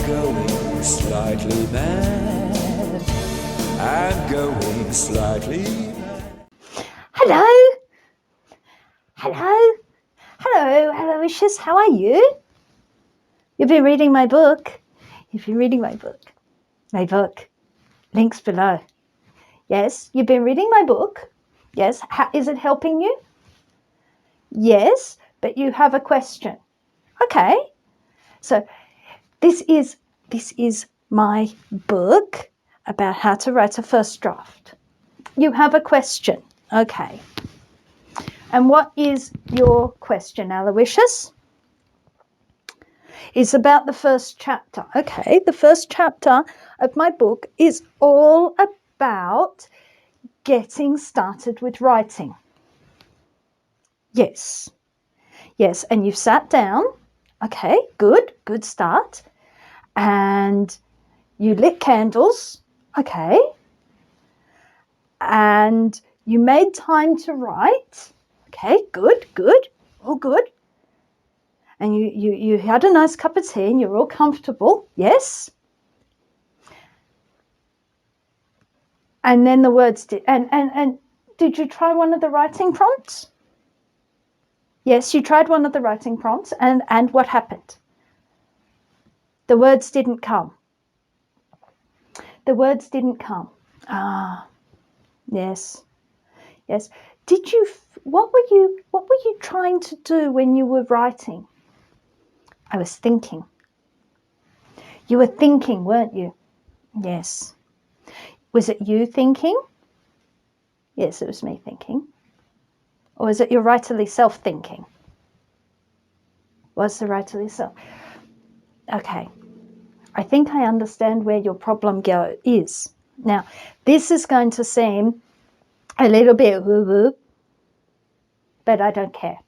going slightly mad. I'm going slightly mad. Hello. Hello. Hello, Aloysius. How are you? You've been reading my book. You've been reading my book. My book. Links below. Yes, you've been reading my book. Yes. Is it helping you? Yes, but you have a question. Okay. So this is my book about how to write a first draft. You have a question. Okay. And what is your question, Aloysius? It's about the first chapter. Okay, the first chapter of my book is all about getting started with writing. Yes, and you've sat down. Okay, good start. And you lit candles. Okay. And you made time to write. Okay, good, all good. And you had a nice cup of tea and you're all comfortable, yes? And then the words did, and did you try one of the writing prompts? Yes, you tried one of the writing prompts, and what happened? The words didn't come. The words didn't come. Ah, yes. Did you, what were you trying to do when you were writing? I was thinking. You were thinking, weren't you? Yes. Was it you thinking? Yes, it was me thinking. Or was it your writerly self thinking? Was the writerly self? Okay. I think I understand where your problem is. Now, this is going to seem a little bit woo-woo, but I don't care.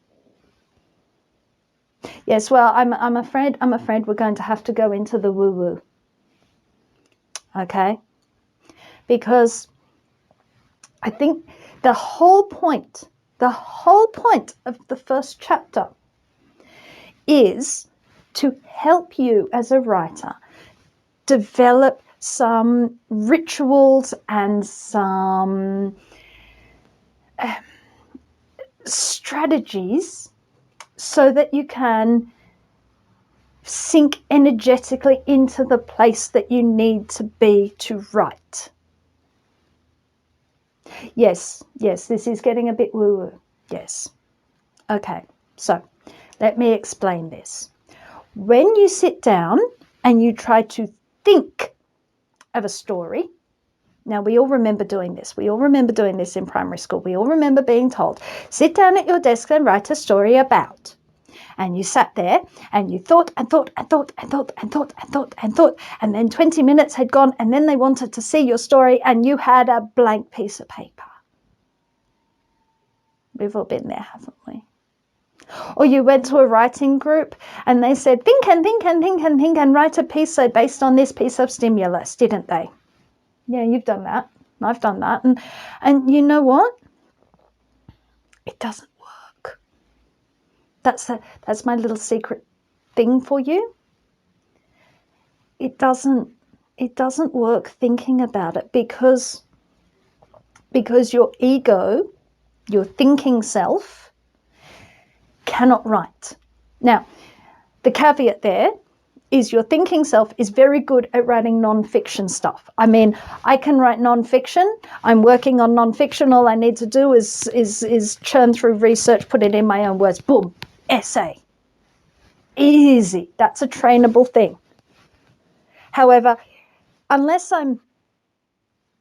Yes, well, I'm afraid we're going to have to go into the woo-woo. Okay? Because I think the whole point of the first chapter is to help you as a writer develop some rituals and some strategies so that you can sink energetically into the place that you need to be to write. Yes, this is getting a bit woo-woo. Yes. Okay, so let me explain this. When you sit down and you try to think of a story, now we all remember doing this. We all remember doing this in primary school. We all remember being told, sit down at your desk and write a story about. And you sat there and you thought, and then 20 minutes had gone, and then they wanted to see your story and you had a blank piece of paper. We've all been there, haven't we? Or you went to a writing group and they said, think and write a piece based on this piece of stimulus, didn't they? Yeah, you've done that. I've done that. And you know what? It doesn't work. That's my little secret thing for you. It doesn't work thinking about it because your ego, your thinking self, cannot write. Now, the caveat there is your thinking self is very good at writing non-fiction stuff. I mean, I can write non-fiction. I'm working on non-fiction. All I need to do is churn through research, put it in my own words. Boom, essay. Easy. That's a trainable thing. However, unless I'm,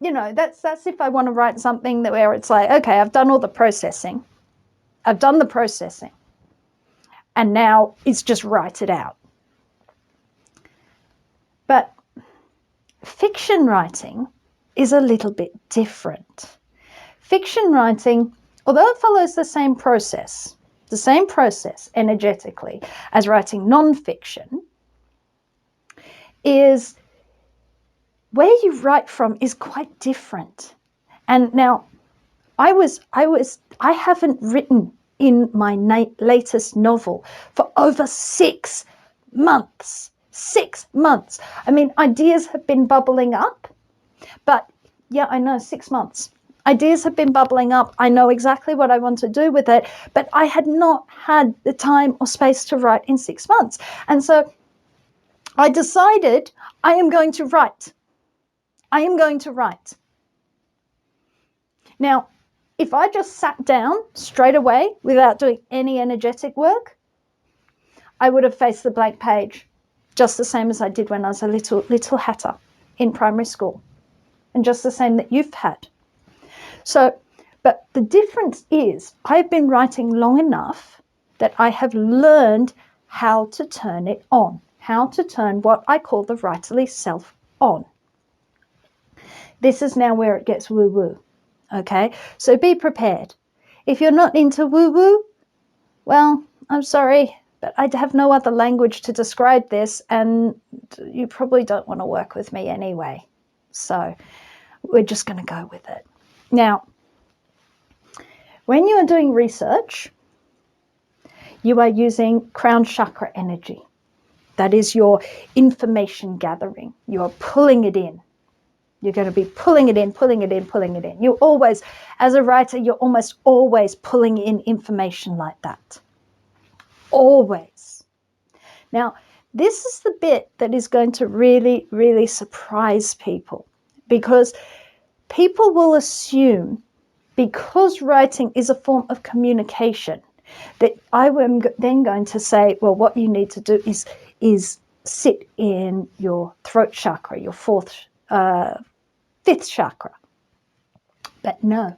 that's if I want to write something where it's like, okay, I've done all the processing. I've done the processing. And now it's just write it out. But fiction writing is a little bit different. Fiction writing, although it follows the same process energetically as writing non-fiction, is where you write from is quite different. And now I haven't written in my latest novel for over 6 months 6 months. I mean, ideas have been bubbling up, but yeah, I know, 6 months. Ideas have been bubbling up. I know exactly what I want to do with it, but I had not had the time or space to write in 6 months. And so I decided I am going to write. I am going to write. Now, if I just sat down straight away without doing any energetic work, I would have faced the blank page just the same as I did when I was a little hatter in primary school, and just the same that you've had. So, but the difference is I've been writing long enough that I have learned how to turn it on, how to turn what I call the writerly self on. This is now where it gets woo-woo, okay? So be prepared. If you're not into woo-woo, well, I'm sorry, but I have no other language to describe this, and you probably don't want to work with me anyway. So we're just going to go with it. Now, when you are doing research, you are using crown chakra energy. That is your information gathering. You are pulling it in. You're going to be pulling it in, pulling it in, pulling it in. You always, as a writer, you're almost always pulling in information like that. Always. Now, this is the bit that is going to really, really surprise people, because people will assume, because writing is a form of communication, that I am then going to say, well, what you need to do is sit in your throat chakra, your fifth chakra. But no.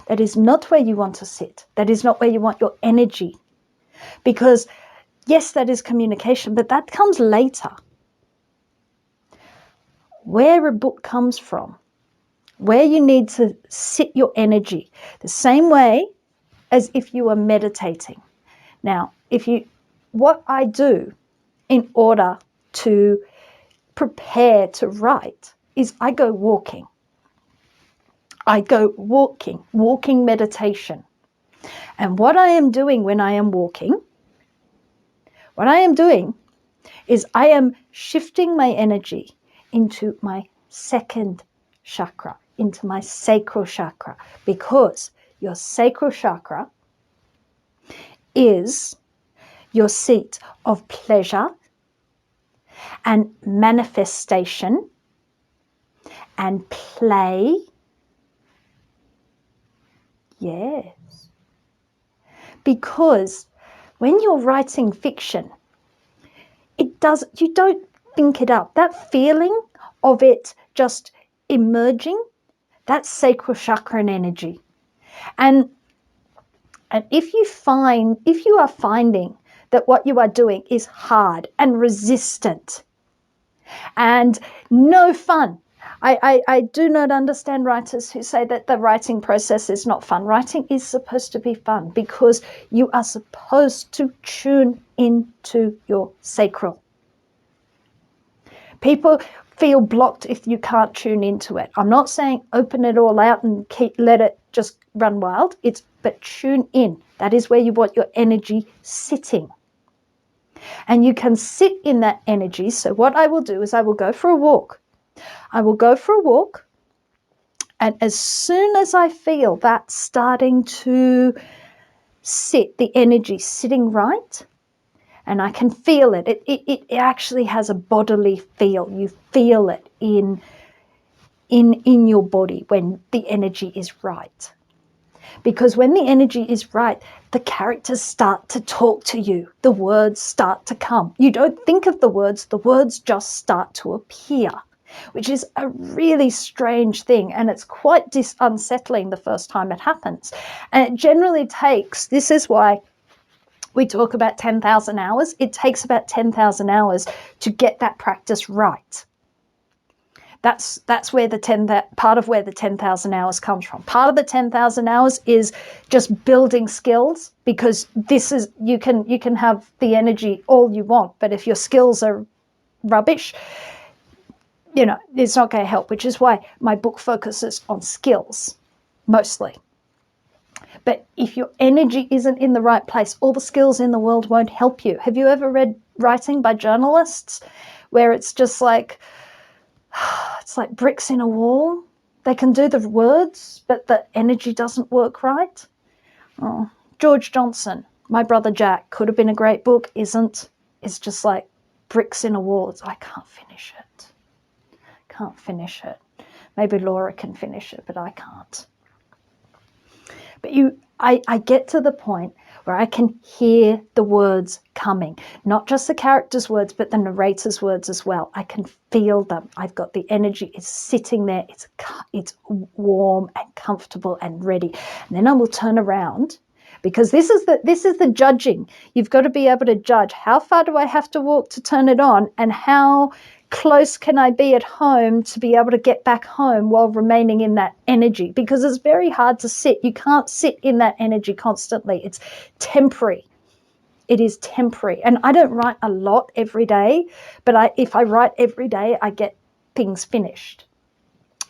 That is not where you want to sit. That is not where you want your energy. Because, yes, that is communication, but that comes later. Where a book comes from, where you need to sit your energy, the same way as if you are meditating. Now, what I do in order to prepare to write is I go walking. I go walking meditation. And what I am doing when I am walking, what I am doing is I am shifting my energy into my second chakra, into my sacral chakra, because your sacral chakra is your seat of pleasure and manifestation and play. Yes. Because when you're writing fiction, you don't think it up. That feeling of it just emerging, that's sacral chakra and energy. And if you are finding that what you are doing is hard and resistant and no fun, I do not understand writers who say that the writing process is not fun. Writing is supposed to be fun because you are supposed to tune into your sacral. People feel blocked if you can't tune into it. I'm not saying open it all out and let it just run wild. But tune in. That is where you want your energy sitting. And you can sit in that energy. So what I will do is I will go for a walk. And as soon as I feel that starting to sit, the energy sitting right, and I can feel it. It actually has a bodily feel. You feel it in your body when the energy is right. Because when the energy is right, the characters start to talk to you. The words start to come. You don't think of the words just start to appear, which is a really strange thing. And it's quite unsettling the first time it happens. And it generally takes, this is why we talk about 10,000 hours. It takes about 10,000 hours to get that practice right. That's where part of where the 10,000 hours comes from. Part of the 10,000 hours is just building skills, because you can have the energy all you want, but if your skills are rubbish, it's not going to help, which is why my book focuses on skills mostly. But if your energy isn't in the right place, all the skills in the world won't help you. Have you ever read writing by journalists where it's just like, it's like bricks in a wall? They can do the words, but the energy doesn't work right. Oh, George Johnson, My Brother Jack, could have been a great book, isn't. It's just like bricks in a wall. It's, I can't finish it. Can't finish it. Maybe Laura can finish it, but I can't. But I get to the point where I can hear the words coming, not just the character's words, but the narrator's words as well. I can feel them. I've got the energy. It's sitting there. It's warm and comfortable and ready. And then I will turn around, because this is the judging. You've got to be able to judge, how far do I have to walk to turn it on, and how close can I be at home to be able to get back home while remaining in that energy, because it's very hard to sit. You can't sit in that energy constantly. It's temporary. It is temporary. And I don't write a lot every day, but if I write every day, I get things finished.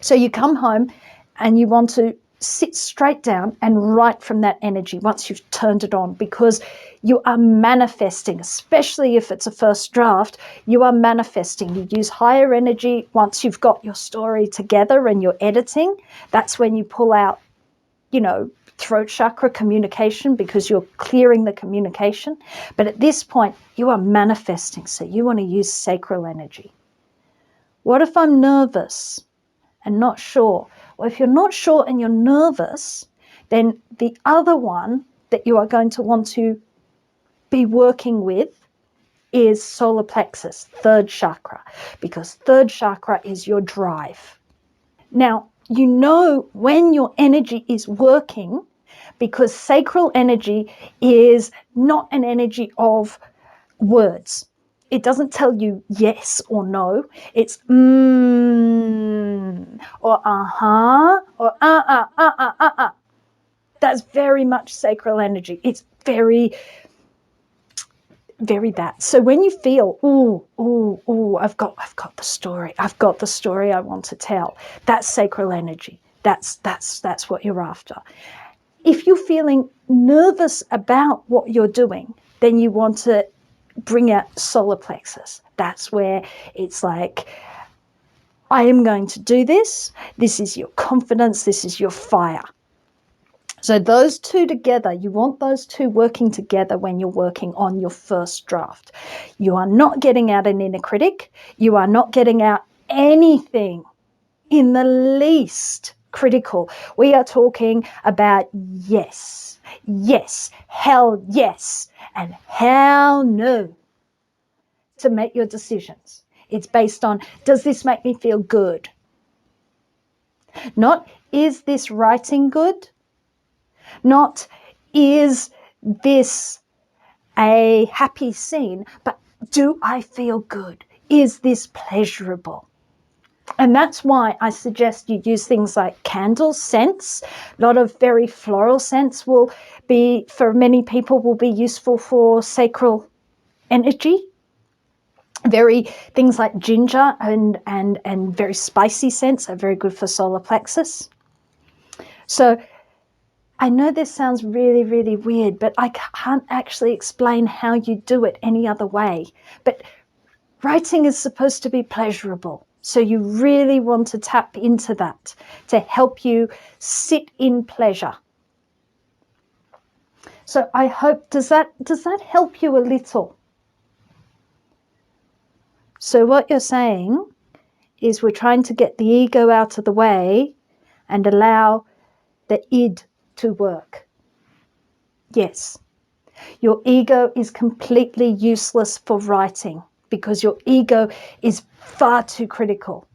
So you come home and you want to sit straight down and write from that energy once you've turned it on, because you are manifesting, especially if it's a first draft. You are manifesting. You use higher energy once you've got your story together and you're editing. That's when you pull out, throat chakra communication, because you're clearing the communication. But at this point, you are manifesting, so you want to use sacral energy. What if I'm nervous and not sure? Well, if you're not sure and you're nervous, then the other one that you are going to want to be working with is solar plexus, third chakra, because third chakra is your drive. Now, when your energy is working, because sacral energy is not an energy of words. It doesn't tell you yes or no. It's or uh-huh or That's very much sacral energy. It's very, very that. So when you feel, I've got the story. I've got the story I want to tell. That's sacral energy. That's what you're after. If you're feeling nervous about what you're doing, then you want to bring out solar plexus. That's where it's like, I am going to do this. This is your confidence. This is your fire. So those two together, you want those two working together when you're working on your first draft. You are not getting out an inner critic. You are not getting out anything in the least critical. We are talking about yes, hell yes, and hell no to make your decisions. It's based on, does this make me feel good? Not, is this writing good? Not, is this a happy scene? But do I feel good? Is this pleasurable? And that's why I suggest you use things like candles, scents. A lot of very floral scents will be, for many people, will be useful for sacral energy. Things like ginger and very spicy scents are very good for solar plexus. So I know this sounds really, really weird, but I can't actually explain how you do it any other way. But writing is supposed to be pleasurable. So you really want to tap into that to help you sit in pleasure. So I hope, does that help you a little? So what you're saying is we're trying to get the ego out of the way and allow the id to work. Yes, your ego is completely useless for writing because your ego is far too critical.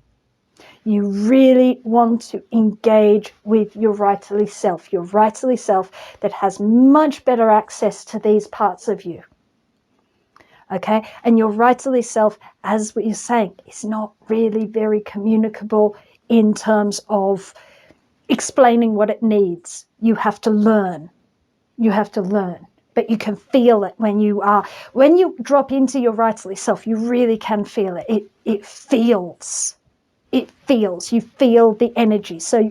You really want to engage with your writerly self that has much better access to these parts of you. Okay, and your writerly self, as what you're saying, is not really very communicable in terms of explaining what it needs. You have to learn. But you can feel it when you drop into your writerly self. You really can feel it. It feels. it feels. You feel the energy. So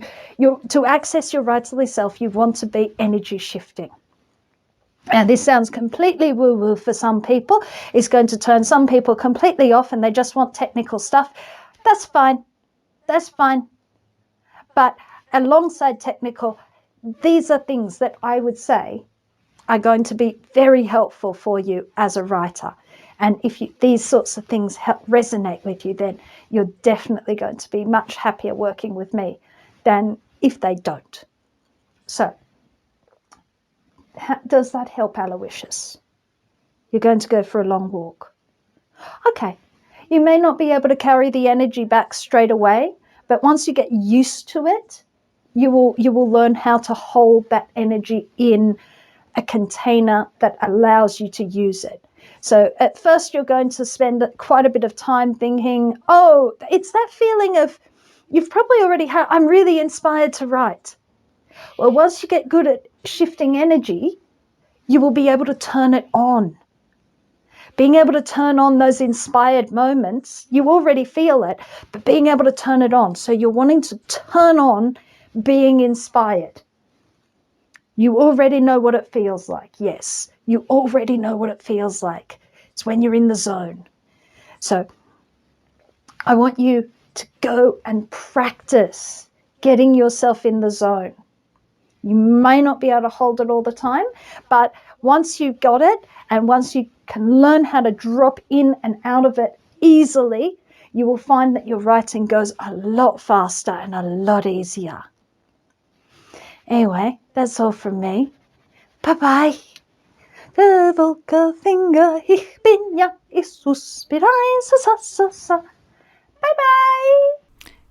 to access your writerly self, you want to be energy shifting. And this sounds completely woo-woo for some people. It's going to turn some people completely off and they just want technical stuff. That's fine. That's fine. But alongside technical, these are things that I would say are going to be very helpful for you as a writer. And if these sorts of things resonate with you, then you're definitely going to be much happier working with me than if they don't. So, does that help, Aloysius? You're going to go for a long walk. Okay, you may not be able to carry the energy back straight away, but once you get used to it, you will learn how to hold that energy in a container that allows you to use it. So at first you're going to spend quite a bit of time thinking, oh, it's that feeling of, you've probably already had, I'm really inspired to write. Well, once you get good at shifting energy, you will be able to turn it on. Being able to turn on those inspired moments, you already feel it, but being able to turn it on. So you're wanting to turn on being inspired. You already know what it feels like. Yes, you already know what it feels like. It's when you're in the zone. So I want you to go and practice getting yourself in the zone. You may not be able to hold it all the time, but once you've got it and once you can learn how to drop in and out of it easily, you will find that your writing goes a lot faster and a lot easier. Anyway, that's all from me. Bye-bye. Finger, ich bin ja, ich suspirai, Bye-bye.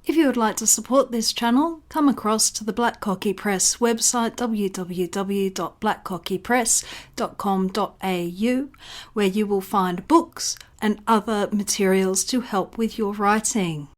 If you would like to support this channel, come across to the Black Cockie Press website www.blackcockiepress.com.au, where you will find books and other materials to help with your writing.